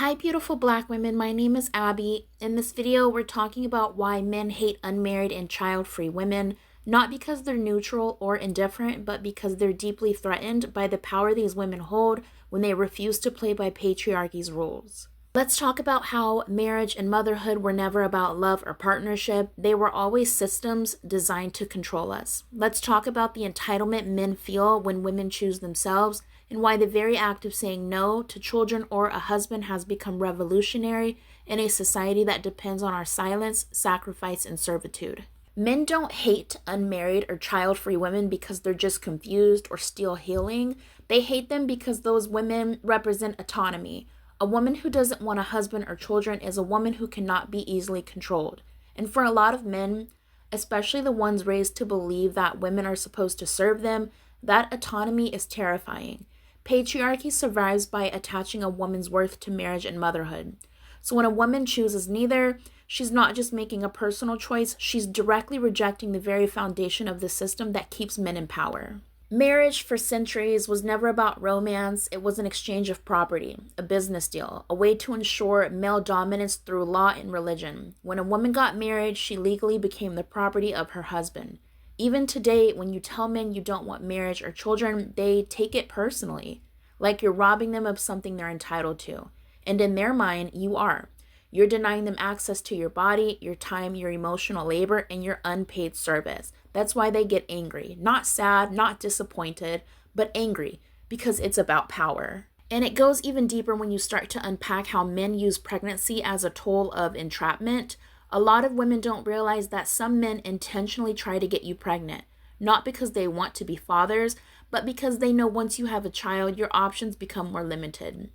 Hi, beautiful black women. My name is Abby. In this video, we're talking about why men hate unmarried and child-free women, not because they're neutral or indifferent, but because they're deeply threatened by the power these women hold when they refuse to play by patriarchy's rules. Let's talk about how marriage and motherhood were never about love or partnership. They were always systems designed to control us. Let's talk about the entitlement men feel when women choose themselves, and why the very act of saying no to children or a husband has become revolutionary in a society that depends on our silence, sacrifice, and servitude. Men don't hate unmarried or child-free women because they're just confused or still healing. They hate them because those women represent autonomy. A woman who doesn't want a husband or children is a woman who cannot be easily controlled. And for a lot of men, especially the ones raised to believe that women are supposed to serve them, that autonomy is terrifying. Patriarchy survives by attaching a woman's worth to marriage and motherhood. So when a woman chooses neither, she's not just making a personal choice, she's directly rejecting the very foundation of the system that keeps men in power. Marriage for centuries was never about romance. It was an exchange of property, a business deal, a way to ensure male dominance through law and religion. When a woman got married, she legally became the property of her husband. Even today, when you tell men you don't want marriage or children, they take it personally, like you're robbing them of something they're entitled to. And in their mind, you are. You're denying them access to your body, your time, your emotional labor, and your unpaid service. That's why they get angry. Not sad, not disappointed, but angry, because it's about power. And it goes even deeper when you start to unpack how men use pregnancy as a tool of entrapment. A lot of women don't realize that some men intentionally try to get you pregnant, not because they want to be fathers, but because they know once you have a child, your options become more limited.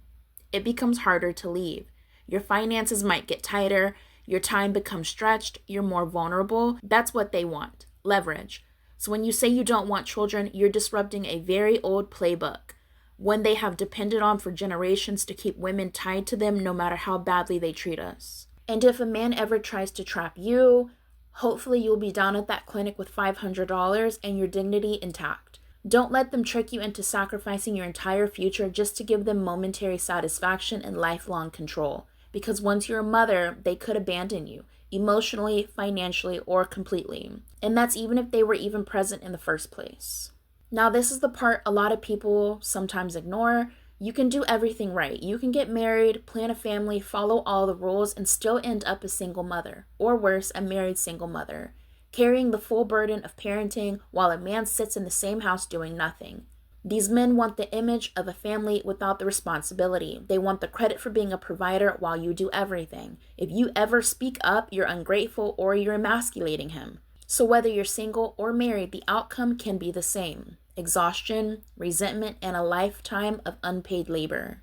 It becomes harder to leave. Your finances might get tighter, your time becomes stretched, you're more vulnerable. That's what they want, leverage. So when you say you don't want children, you're disrupting a very old playbook, one they have depended on for generations to keep women tied to them no matter how badly they treat us. And if a man ever tries to trap you, hopefully you'll be down at that clinic with $500 and your dignity intact. Don't let them trick you into sacrificing your entire future just to give them momentary satisfaction and lifelong control. Because once you're a mother, they could abandon you, emotionally, financially, or completely. And that's even if they were even present in the first place. Now, this is the part a lot of people sometimes ignore. You can do everything right. You can get married, plan a family, follow all the rules, and still end up a single mother, or worse, a married single mother, carrying the full burden of parenting while a man sits in the same house doing nothing. These men want the image of a family without the responsibility. They want the credit for being a provider while you do everything. If you ever speak up, you're ungrateful or you're emasculating him. So whether you're single or married, the outcome can be the same. Exhaustion, resentment, and a lifetime of unpaid labor.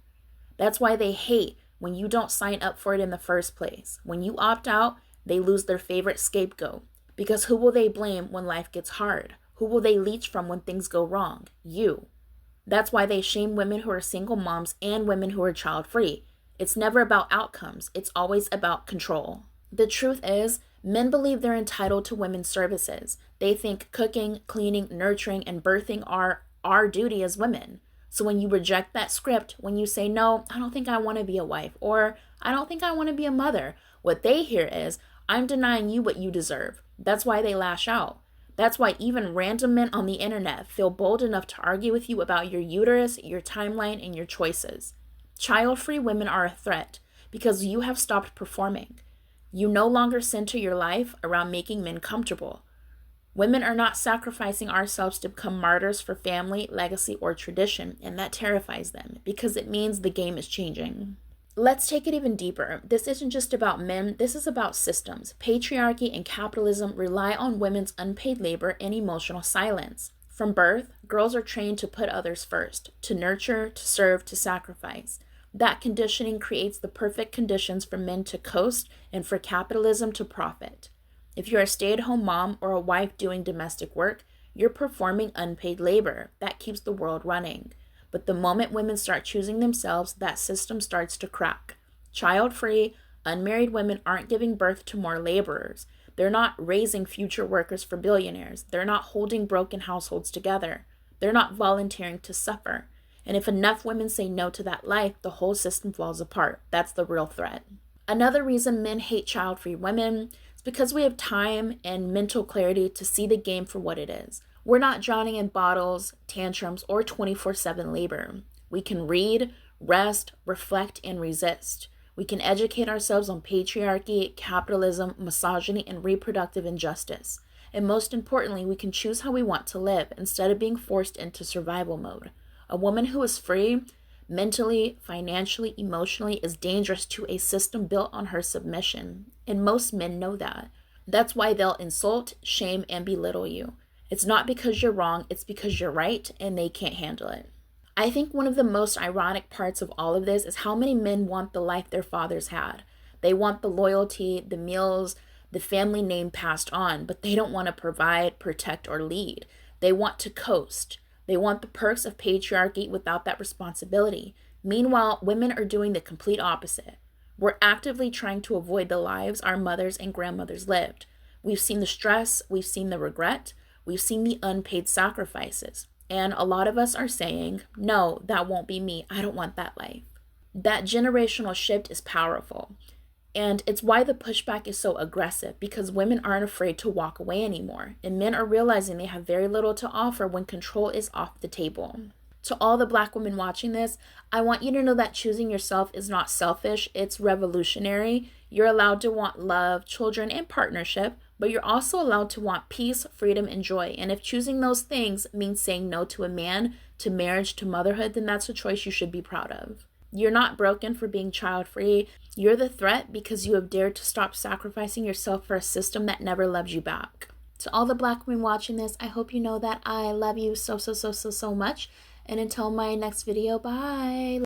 That's why they hate when you don't sign up for it in the first place. When you opt out, they lose their favorite scapegoat. Because who will they blame when life gets hard? Who will they leech from when things go wrong? You. That's why they shame women who are single moms and women who are child-free. It's never about outcomes. It's always about control. The truth is, men believe they're entitled to women's services. They think cooking, cleaning, nurturing, and birthing are our duty as women. So when you reject that script, when you say, no, I don't think I want to be a wife, or I don't think I want to be a mother, what they hear is, I'm denying you what you deserve. That's why they lash out. That's why even random men on the internet feel bold enough to argue with you about your uterus, your timeline, and your choices. Child-free women are a threat because you have stopped performing. You no longer center your life around making men comfortable. Women are not sacrificing ourselves to become martyrs for family, legacy, or tradition, and that terrifies them because it means the game is changing. Let's take it even deeper. This isn't just about men, this is about systems. Patriarchy and capitalism rely on women's unpaid labor and emotional silence. From birth, girls are trained to put others first, to nurture, to serve, to sacrifice. That conditioning creates the perfect conditions for men to coast and for capitalism to profit. If you're a stay-at-home mom or a wife doing domestic work, you're performing unpaid labor. That keeps the world running. But the moment women start choosing themselves, that system starts to crack. Child-free, unmarried women aren't giving birth to more laborers. They're not raising future workers for billionaires. They're not holding broken households together. They're not volunteering to suffer. And if enough women say no to that life, the whole system falls apart. That's the real threat. Another reason men hate child-free women is because we have time and mental clarity to see the game for what it is. We're not drowning in bottles, tantrums, or 24/7 labor. We can read, rest, reflect, and resist. We can educate ourselves on patriarchy, capitalism, misogyny, and reproductive injustice. And most importantly, we can choose how we want to live instead of being forced into survival mode. A woman who is free, mentally, financially, emotionally, is dangerous to a system built on her submission. And most men know that. That's why they'll insult, shame, and belittle you. It's not because you're wrong, it's because you're right and they can't handle it. I think one of the most ironic parts of all of this is how many men want the life their fathers had. They want the loyalty, the meals, the family name passed on, but they don't want to provide, protect, or lead. They want to coast. They want the perks of patriarchy without that responsibility. Meanwhile, women are doing the complete opposite. We're actively trying to avoid the lives our mothers and grandmothers lived. We've seen the stress, we've seen the regret, we've seen the unpaid sacrifices. And a lot of us are saying, no, that won't be me. I don't want that life. That generational shift is powerful. And it's why the pushback is so aggressive, because women aren't afraid to walk away anymore. And men are realizing they have very little to offer when control is off the table. To all the Black women watching this, I want you to know that choosing yourself is not selfish, it's revolutionary. You're allowed to want love, children, and partnership, but you're also allowed to want peace, freedom, and joy. And if choosing those things means saying no to a man, to marriage, to motherhood, then that's a choice you should be proud of. You're not broken for being child-free. You're the threat because you have dared to stop sacrificing yourself for a system that never loves you back. To all the Black women watching this, I hope you know that I love you so much. And until my next video, bye.